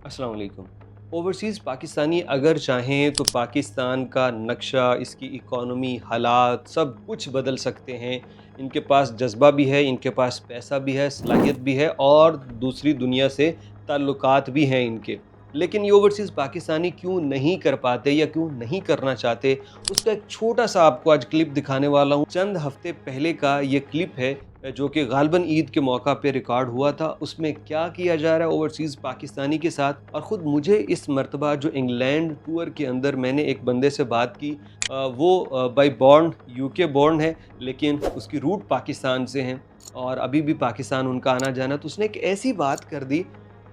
अस्सलाम वालेकुम। ओवरसीज़ पाकिस्तानी अगर चाहें तो पाकिस्तान का नक्शा, इसकी इकॉनमी, हालात सब कुछ बदल सकते हैं। इनके पास जज़्बा भी है, इनके पास पैसा भी है, सलाहियत भी है और दूसरी दुनिया से ताल्लुकात भी हैं इनके। लेकिन ये ओवरसीज़ पाकिस्तानी क्यों नहीं कर पाते या क्यों नहीं करना चाहते, उसका एक छोटा-सा आपको आज क्लिप दिखाने वाला हूँ। चंद हफ़्ते पहले का ये क्लिप है जो कि गालिबन ईद के मौका पे रिकॉर्ड हुआ था। उसमें क्या किया जा रहा है ओवरसीज़ पाकिस्तानी के साथ, और ख़ुद मुझे इस मर्तबा जो इंग्लैंड टूर के अंदर मैंने एक बंदे से बात की, वो बाय बॉर्न यूके बॉर्न है लेकिन उसकी रूट पाकिस्तान से हैं और अभी भी पाकिस्तान उनका आना जाना। तो उसने एक ऐसी बात कर दी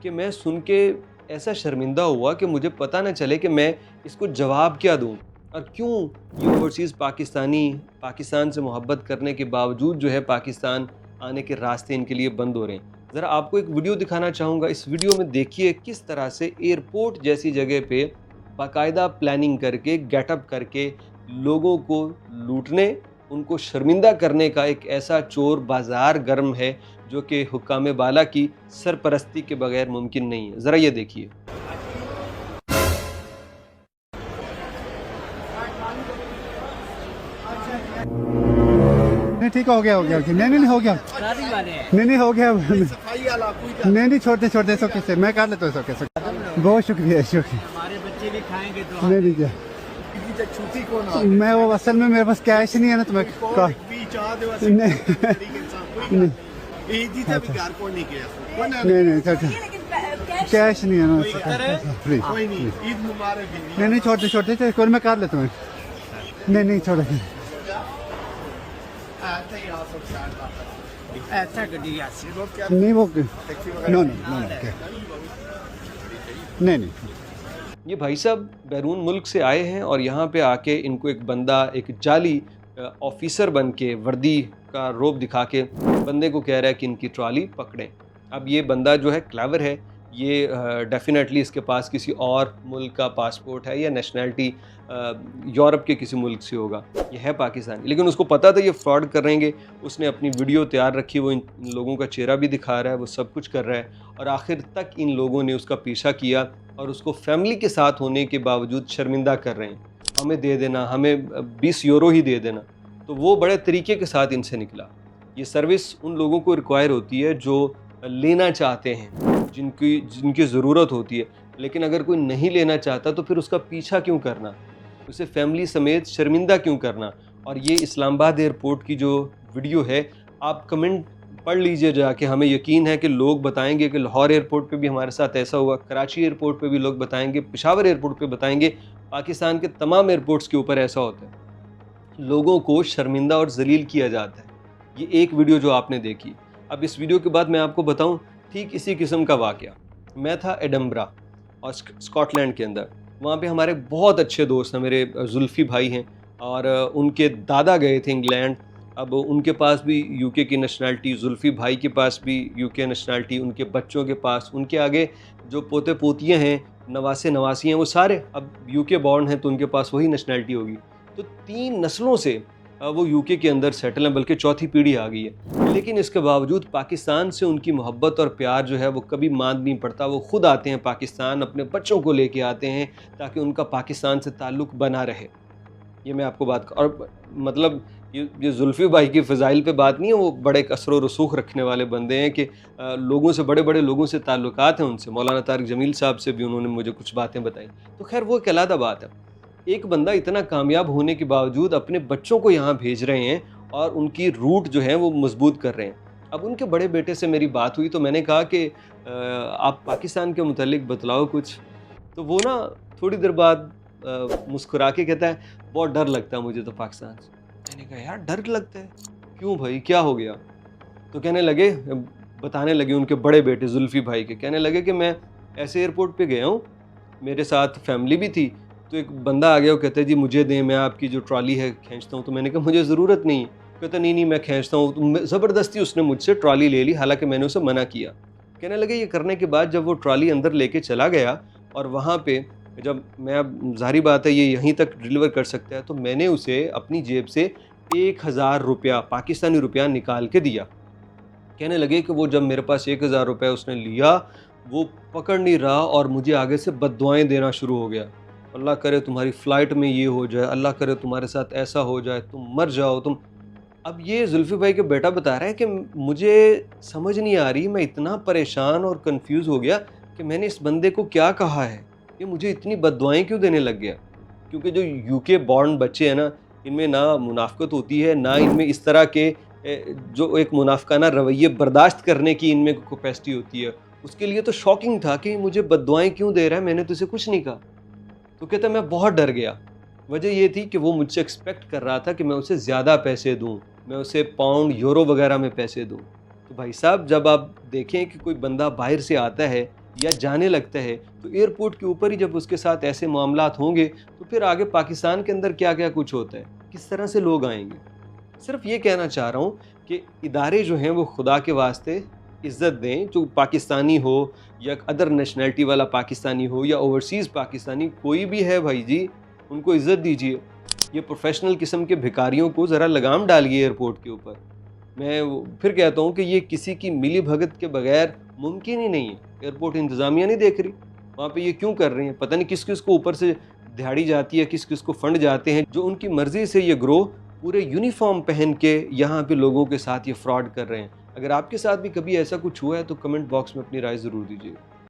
कि मैं सुन के ऐसा शर्मिंदा हुआ कि मुझे पता ना चले कि मैं इसको जवाब क्या दूँ। और क्यों ये ओवरसीज़ पाकिस्तानी पाकिस्तान से मोहब्बत करने के बावजूद जो है पाकिस्तान आने के रास्ते इनके लिए बंद हो रहे हैं। ज़रा आपको एक वीडियो दिखाना चाहूँगा। इस वीडियो में देखिए किस तरह से एयरपोर्ट जैसी जगह पे बाकायदा प्लानिंग करके, गेटअप करके लोगों को लूटने, उनको शर्मिंदा करने का एक ऐसा चोर बाज़ार गर्म है जो कि हुक्काम बाला की सरपरस्ती के बगैर मुमकिन नहीं है। ज़रा ये देखिए। नहीं ठीक हो गया नहीं नहीं नहीं हो गया नहीं नहीं हो गया नहीं नहीं छोटे छोटे सो कैसे मैं कर लेता हूँ सो कैसे। बहुत शुक्रिया शुक्रिया। हमारे बच्चे भी खाएंगे तो नहीं नहीं क्या मैं वो असल में मेरे पास कैश नहीं है ना तो मैं नहीं नहीं कैश नहीं है ना नहीं नहीं छोटे छोटे कोई मैं कर लेता हूँ नहीं नहीं छोटे नहीं वो नो नो नो नहीं नहीं। ये भाई साहब बैरून मुल्क से आए हैं और यहाँ पे आके इनको एक बंदा एक जाली ऑफिसर बन के वर्दी का रोब दिखा के बंदे को कह रहा है कि इनकी ट्रॉली पकड़ें। अब ये बंदा जो है क्लेवर है, ये डेफिनेटली इसके पास किसी और मुल्क का पासपोर्ट है या नेशनैलिटी यूरोप के किसी मुल्क से होगा। ये है पाकिस्तानी, लेकिन उसको पता था ये फ्रॉड करेंगे। उसने अपनी वीडियो तैयार रखी, वो इन लोगों का चेहरा भी दिखा रहा है, वो सब कुछ कर रहा है और आखिर तक इन लोगों ने उसका पीछा किया और उसको फैमिली के साथ होने के बावजूद शर्मिंदा कर रहे हैं। हमें दे देना, हमें 20 यूरो ही दे देना। तो वो बड़े तरीके के साथ इनसे निकला। ये सर्विस उन लोगों को रिक्वायर होती है जो लेना चाहते हैं, जिनकी ज़रूरत होती है, लेकिन अगर कोई नहीं लेना चाहता तो फिर उसका पीछा क्यों करना, उसे फैमिली समेत शर्मिंदा क्यों करना। और ये इस्लामाबाद एयरपोर्ट की जो वीडियो है, आप कमेंट पढ़ लीजिए जाके। हमें यकीन है कि लोग बताएंगे कि लाहौर एयरपोर्ट पे भी हमारे साथ ऐसा हुआ, कराची एयरपोर्ट पे भी लोग बताएंगे, पेशावर एयरपोर्ट पे बताएंगे, पाकिस्तान के तमाम एयरपोर्ट्स के ऊपर ऐसा होता है। लोगों को शर्मिंदा और जलील किया जाता है। ये एक वीडियो जो आपने देखी। अब इस वीडियो के बाद मैं आपको बताऊं ठीक इसी किस्म का वाक़या। मैं था एडनबरा और स्कॉटलैंड के अंदर। वहाँ पे हमारे बहुत अच्छे दोस्त हैं, मेरे जुल्फ़ी भाई हैं और उनके दादा गए थे इंग्लैंड। अब उनके पास भी यूके की नेशनैलिटी, जुल्फ़ी भाई के पास भी यूके नेशनैलिटी, उनके बच्चों के पास, उनके आगे जो पोते पोतियाँ हैं, नवासे नवासी हैं, वो सारे अब यूके बॉर्न हैं तो उनके पास वही नेशनैलिटी होगी। तो 3 नस्लों से वो यूके के अंदर सेटल हैं, बल्कि चौथी पीढ़ी आ गई है। लेकिन इसके बावजूद पाकिस्तान से उनकी मोहब्बत और प्यार जो है वो कभी मांद नहीं पड़ता। वो ख़ुद आते हैं पाकिस्तान, अपने बच्चों को लेके आते हैं ताकि उनका पाकिस्तान से ताल्लुक़ बना रहे। ये मैं आपको बात और मतलब ये जुल्फ़ी भाई की फ़ज़ाइल पे बात नहीं है, वो बड़े एक असर व रसूख़ रखने वाले बंदे हैं कि लोगों से, बड़े बड़े लोगों से ताल्लुकात हैं उनसे। मौलाना तारिक जमील साहब से भी उन्होंने मुझे कुछ बातें बताई। तो खैर वो एक अलग बात है। एक बंदा इतना कामयाब होने के बावजूद अपने बच्चों को यहाँ भेज रहे हैं और उनकी रूट जो है वो मजबूत कर रहे हैं। अब उनके बड़े बेटे से मेरी बात हुई तो मैंने कहा कि आप पाकिस्तान के मुतालिक बतलाओ कुछ। तो वो ना थोड़ी देर बाद मुस्कुरा के कहता है, बहुत डर लगता है मुझे तो पाकिस्तान से। मैंने कहा यार डर लगता है, क्यों भाई, क्या हो गया? तो कहने लगे, बताने लगे उनके बड़े बेटे जुल्फ़ी भाई के, कहने लगे कि मैं ऐसे एयरपोर्ट पे गया हूँ, मेरे साथ फैमिली भी थी, तो एक बंदा आ गया, वो कहता है जी मुझे दें, मैं आपकी जो ट्रॉली है खींचता हूँ। तो मैंने कहा मुझे ज़रूरत नहीं है। कहता नहीं नहीं मैं खींचता हूँ। तो ज़बरदस्ती उसने मुझसे ट्रॉली ले ली, हालांकि मैंने उसे मना किया। कहने लगे ये करने के बाद जब वो ट्रॉली अंदर लेके चला गया और वहाँ पे जब मैं, अब ज़ाहिर बात है ये यहीं तक डिलीवर कर सकता है, तो मैंने उसे अपनी जेब से 1000 रुपया, पाकिस्तानी रुपया निकाल के दिया। कहने लगे कि वो जब मेरे पास 1000 रुपये उसने लिया वो पकड़ नहीं रहा और मुझे आगे से बद्दुआएं देना शुरू हो गया। अल्लाह करे तुम्हारी फ़्लाइट में ये हो जाए, अल्लाह करे तुम्हारे साथ ऐसा हो जाए, तुम मर जाओ तुम। अब ये जुल्फ़ी भाई का बेटा बता रहा है कि मुझे समझ नहीं आ रही, मैं इतना परेशान और कन्फ्यूज़ हो गया कि मैंने इस बंदे को क्या कहा है, ये मुझे इतनी बद्दुआएं क्यों देने लग गया। क्योंकि जो यूके बॉर्न बच्चे हैं ना, इनमें ना मुनाफ़क़त होती है, ना इनमें इस तरह के जो एक मुनाफ़िकाना रवैये बर्दाश्त करने की इनमें कैपेसिटी होती है। उसके लिए तो शॉकिंग था कि मुझे बद्दुआएं क्यों दे रहा है, मैंने तो इसे कुछ नहीं कहा। तो कहता मैं बहुत डर गया। वजह ये थी कि वो मुझसे एक्सपेक्ट कर रहा था कि मैं उसे ज़्यादा पैसे दूँ, मैं उसे पाउंड, यूरो वगैरह में पैसे दूँ। तो भाई साहब, जब आप देखें कि कोई बंदा बाहर से आता है या जाने लगता है, तो एयरपोर्ट के ऊपर ही जब उसके साथ ऐसे मामलात होंगे, तो फिर आगे पाकिस्तान के अंदर क्या-क्या कुछ होता है, किस तरह से लोग आएँगे। सिर्फ ये कहना चाह रहा हूँ कि इदारे जो हैं वो खुदा के वास्ते इज़्ज़त दें, जो पाकिस्तानी हो या अदर नेशनैलिटी वाला पाकिस्तानी हो या ओवरसीज़ पाकिस्तानी, कोई भी है भाई जी, उनको इज़्ज़त दीजिए। ये प्रोफेशनल किस्म के भिखारियों को ज़रा लगाम डालिए एयरपोर्ट के ऊपर। फिर कहता हूँ कि ये किसी की मिली भगत के बगैर मुमकिन ही नहीं है। एयरपोर्ट इंतज़ामिया नहीं देख रही, वहाँ पे ये क्यों कर रही हैं? पता नहीं किस-किस को ऊपर से दिहाड़ी जाती है, किस-किस को फंड जाते हैं, जो उनकी मर्ज़ी से ये ग्रोह पूरे यूनिफ़ॉर्म पहन के यहाँ पे लोगों के साथ ये फ्रॉड कर रहे हैं। अगर आपके साथ भी कभी ऐसा कुछ हुआ है तो कमेंट बॉक्स में अपनी राय ज़रूर दीजिए।